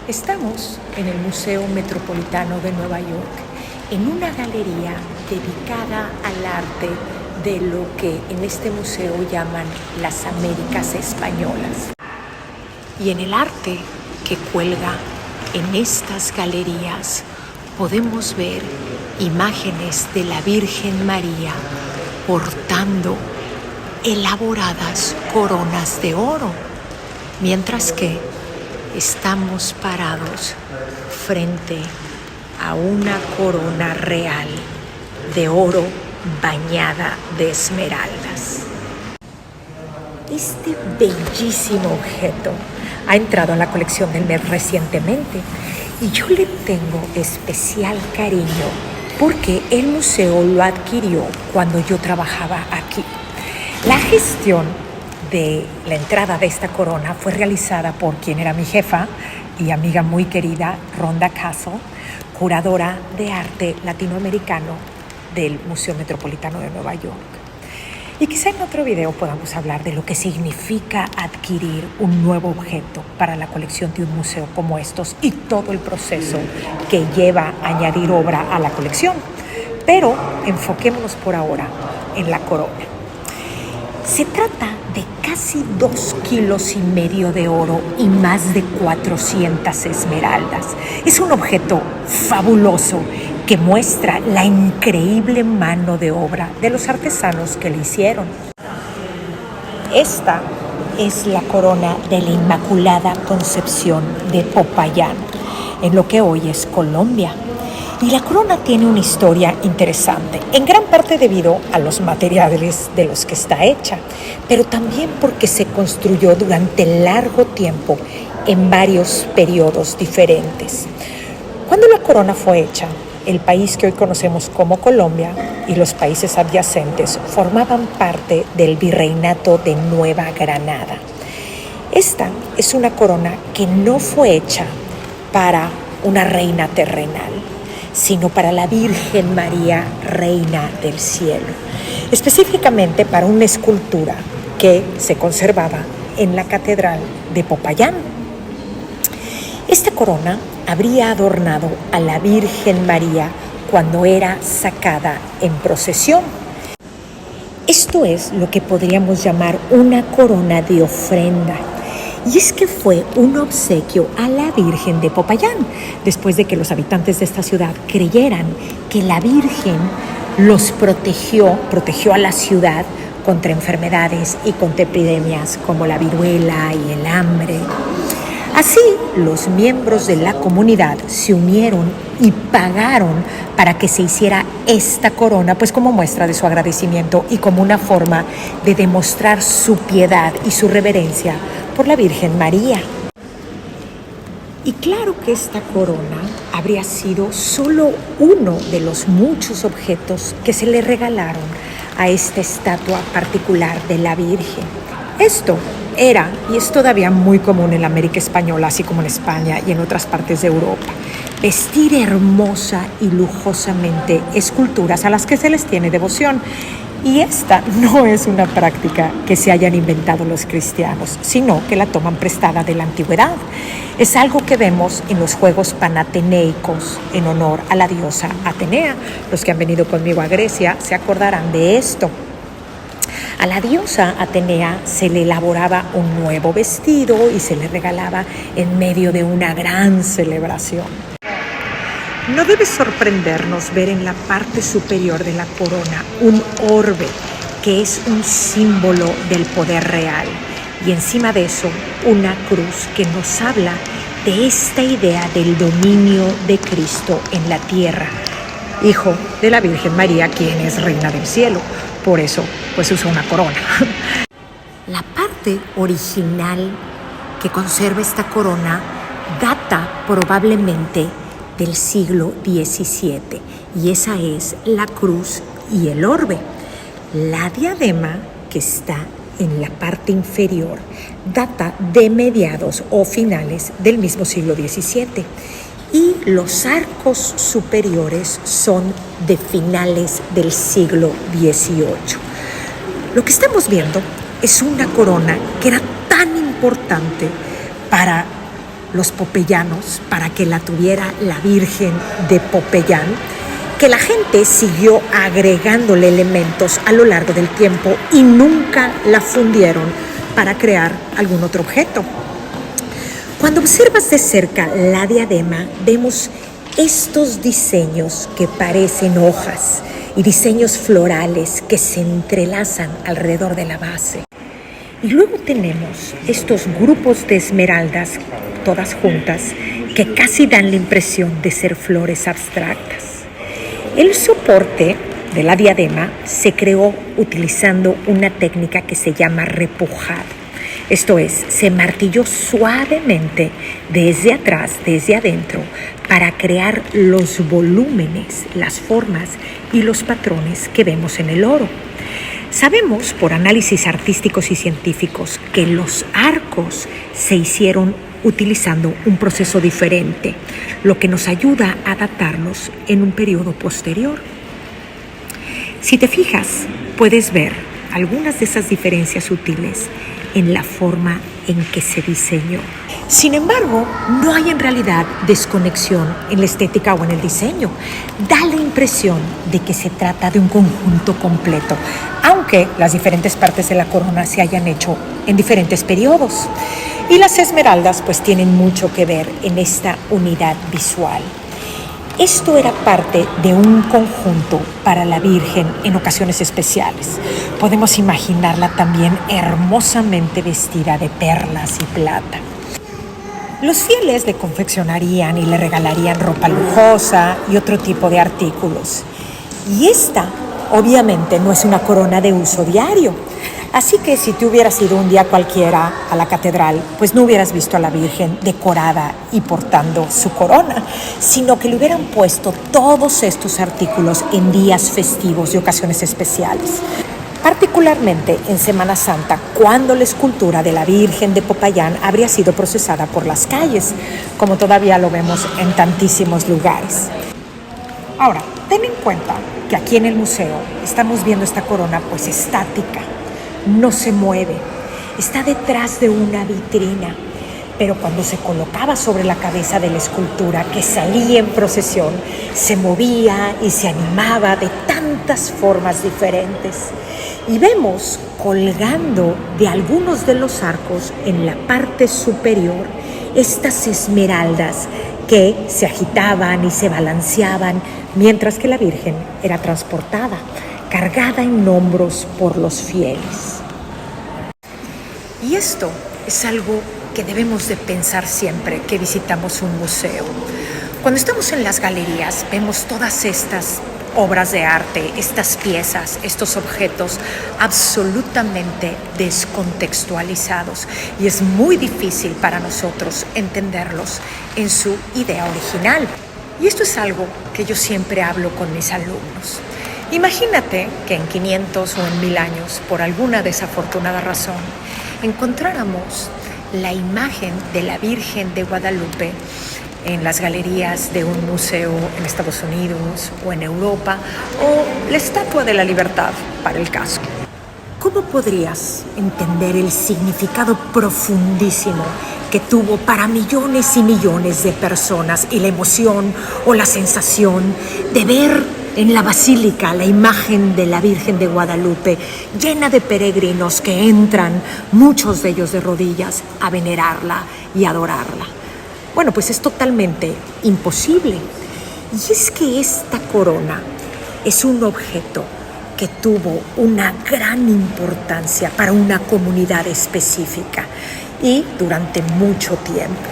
Estamos en el Museo Metropolitano de Nueva York, en una galería dedicada al arte de lo que en este museo llaman las Américas Españolas. Y en el arte que cuelga en estas galerías podemos ver imágenes de la Virgen María portando elaboradas coronas de oro, mientras que estamos parados frente a una corona real de oro bañada de esmeraldas. Este bellísimo objeto ha entrado a la colección del Met recientemente y yo le tengo especial cariño porque el museo lo adquirió cuando yo trabajaba aquí. La gestión de la entrada de esta corona fue realizada por quien era mi jefa y amiga muy querida, Rhonda Castle, curadora de arte latinoamericano del Museo Metropolitano de Nueva York. Y quizá en otro video podamos hablar de lo que significa adquirir un nuevo objeto para la colección de un museo como estos y todo el proceso que lleva a añadir obra a la colección. Pero enfoquémonos por ahora en la corona. Se trata de casi 2,5 kilos de oro y más de 400 esmeraldas. Es un objeto fabuloso que muestra la increíble mano de obra de los artesanos que le hicieron. Esta es la corona de la Inmaculada Concepción de Popayán, en lo que hoy es Colombia. Y la corona tiene una historia interesante, en gran parte debido a los materiales de los que está hecha, pero también porque se construyó durante largo tiempo en varios periodos diferentes. Cuando la corona fue hecha, el país que hoy conocemos como Colombia y los países adyacentes formaban parte del Virreinato de Nueva Granada. Esta es una corona que no fue hecha para una reina terrenal, sino para la Virgen María, Reina del Cielo, específicamente para una escultura que se conservaba en la Catedral de Popayán. Esta corona habría adornado a la Virgen María cuando era sacada en procesión. Esto es lo que podríamos llamar una corona de ofrenda. Y es que fue un obsequio a la Virgen de Popayán, después de que los habitantes de esta ciudad creyeran que la Virgen los protegió a la ciudad contra enfermedades y contra epidemias como la viruela y el hambre. Así, los miembros de la comunidad se unieron y pagaron para que se hiciera esta corona, pues como muestra de su agradecimiento y como una forma de demostrar su piedad y su reverencia por la Virgen María. Y claro que esta corona habría sido solo uno de los muchos objetos que se le regalaron a esta estatua particular de la Virgen. Esto era y es todavía muy común en la América Española, así como en España y en otras partes de Europa, vestir hermosa y lujosamente esculturas a las que se les tiene devoción. Y esta no es una práctica que se hayan inventado los cristianos, sino que la toman prestada de la antigüedad. Es algo que vemos en los Juegos Panateneicos en honor a la diosa Atenea. Los que han venido conmigo a Grecia se acordarán de esto. A la diosa Atenea se le elaboraba un nuevo vestido y se le regalaba en medio de una gran celebración. No debe sorprendernos ver en la parte superior de la corona un orbe, que es un símbolo del poder real, y encima de eso una cruz que nos habla de esta idea del dominio de Cristo en la tierra, hijo de la Virgen María, quien es Reina del Cielo. Por eso, pues usa una corona. La parte original que conserva esta corona data probablemente del siglo XVII, y esa es la cruz y el orbe. La diadema, que está en la parte inferior, data de mediados o finales del mismo siglo XVII, y los arcos superiores son de finales del siglo XVIII. Lo que estamos viendo es una corona que era tan importante para los popeyanos, para que la tuviera la Virgen de Popayán, que la gente siguió agregándole elementos a lo largo del tiempo y nunca la fundieron para crear algún otro objeto. Cuando observas de cerca la diadema, vemos estos diseños que parecen hojas y diseños florales que se entrelazan alrededor de la base. Y luego tenemos estos grupos de esmeraldas, todas juntas, que casi dan la impresión de ser flores abstractas. El soporte de la diadema se creó utilizando una técnica que se llama repujar. Esto es, se martilló suavemente desde atrás, desde adentro, para crear los volúmenes, las formas y los patrones que vemos en el oro. Sabemos por análisis artísticos y científicos que los arcos se hicieron utilizando un proceso diferente, lo que nos ayuda a datarlos en un periodo posterior. Si te fijas, puedes ver algunas de esas diferencias sutiles en la forma en que se diseñó. Sin embargo, no hay en realidad desconexión en la estética o en el diseño. Da la impresión de que se trata de un conjunto completo, aunque las diferentes partes de la corona se hayan hecho en diferentes periodos. Y las esmeraldas pues tienen mucho que ver en esta unidad visual. Esto era parte de un conjunto para la Virgen en ocasiones especiales. Podemos imaginarla también hermosamente vestida de perlas y plata. Los fieles le confeccionarían y le regalarían ropa lujosa y otro tipo de artículos. Y esta, obviamente, no es una corona de uso diario. Así que si tú hubieras ido un día cualquiera a la catedral, pues no hubieras visto a la Virgen decorada y portando su corona, sino que le hubieran puesto todos estos artículos en días festivos y ocasiones especiales. Particularmente en Semana Santa, cuando la escultura de la Virgen de Popayán habría sido procesada por las calles, como todavía lo vemos en tantísimos lugares. Ahora, ten en cuenta que aquí en el museo estamos viendo esta corona pues estática, no se mueve, está detrás de una vitrina, pero cuando se colocaba sobre la cabeza de la escultura que salía en procesión, se movía y se animaba de tantas formas diferentes. Y vemos colgando de algunos de los arcos en la parte superior estas esmeraldas que se agitaban y se balanceaban mientras que la Virgen era transportada, cargada en hombros por los fieles. Y esto es algo que debemos de pensar siempre que visitamos un museo. Cuando estamos en las galerías vemos todas estas obras de arte, estas piezas, estos objetos absolutamente descontextualizados y es muy difícil para nosotros entenderlos en su idea original. Y esto es algo que yo siempre hablo con mis alumnos. Imagínate que en 500 o en 1000 años, por alguna desafortunada razón, encontráramos la imagen de la Virgen de Guadalupe en las galerías de un museo en Estados Unidos o en Europa, o la Estatua de la Libertad, para el caso. ¿Cómo podrías entender el significado profundísimo que tuvo para millones y millones de personas y la emoción o la sensación de ver en la basílica la imagen de la Virgen de Guadalupe llena de peregrinos que entran, muchos de ellos de rodillas, a venerarla y adorarla? Bueno, pues es totalmente imposible. Y es que esta corona es un objeto que tuvo una gran importancia para una comunidad específica y durante mucho tiempo.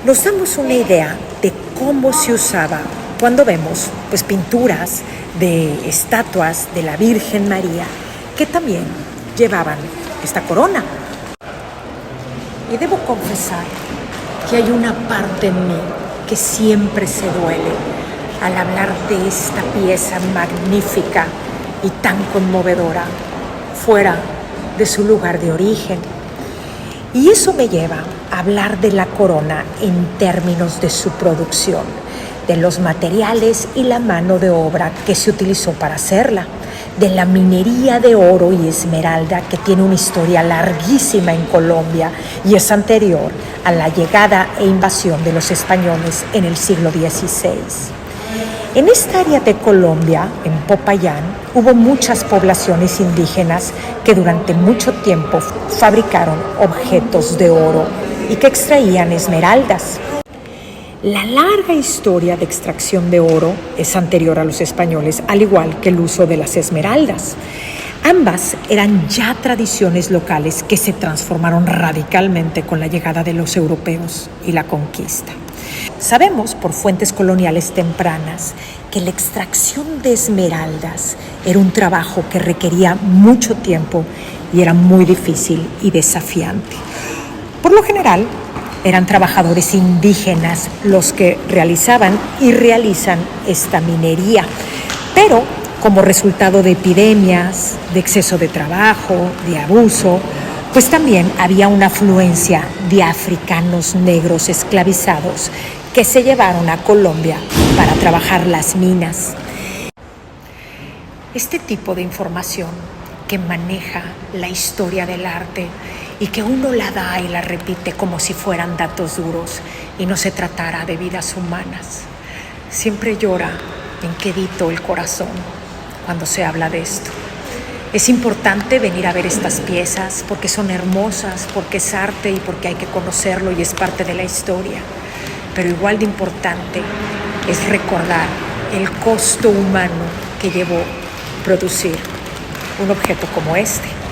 Nos damos una idea de cómo se usaba cuando vemos pues, pinturas de estatuas de la Virgen María que también llevaban esta corona. Y debo confesar que hay una parte en mí que siempre se duele al hablar de esta pieza magnífica y tan conmovedora fuera de su lugar de origen. Y eso me lleva a hablar de la corona en términos de su producción, de los materiales y la mano de obra que se utilizó para hacerla. de la minería de oro y esmeralda que tiene una historia larguísima en Colombia y es anterior a la llegada e invasión de los españoles en el siglo XVI. En esta área de Colombia, en Popayán, hubo muchas poblaciones indígenas que durante mucho tiempo fabricaron objetos de oro y que extraían esmeraldas. La larga historia de extracción de oro es anterior a los españoles, al igual que el uso de las esmeraldas. Ambas eran ya tradiciones locales que se transformaron radicalmente con la llegada de los europeos y la conquista. Sabemos por fuentes coloniales tempranas que la extracción de esmeraldas era un trabajo que requería mucho tiempo y era muy difícil y desafiante. Por lo general, eran trabajadores indígenas los que realizaban y realizan esta minería, pero como resultado de epidemias, de exceso de trabajo, de abuso, pues también había una afluencia de africanos negros esclavizados que se llevaron a Colombia para trabajar las minas. Este tipo de información que maneja la historia del arte y que uno la da y la repite como si fueran datos duros y no se tratara de vidas humanas, siempre llora en quedito el corazón cuando se habla de esto. Es importante venir a ver estas piezas porque son hermosas, porque es arte y porque hay que conocerlo y es parte de la historia. Pero igual de importante es recordar el costo humano que llevó producir un objeto como este.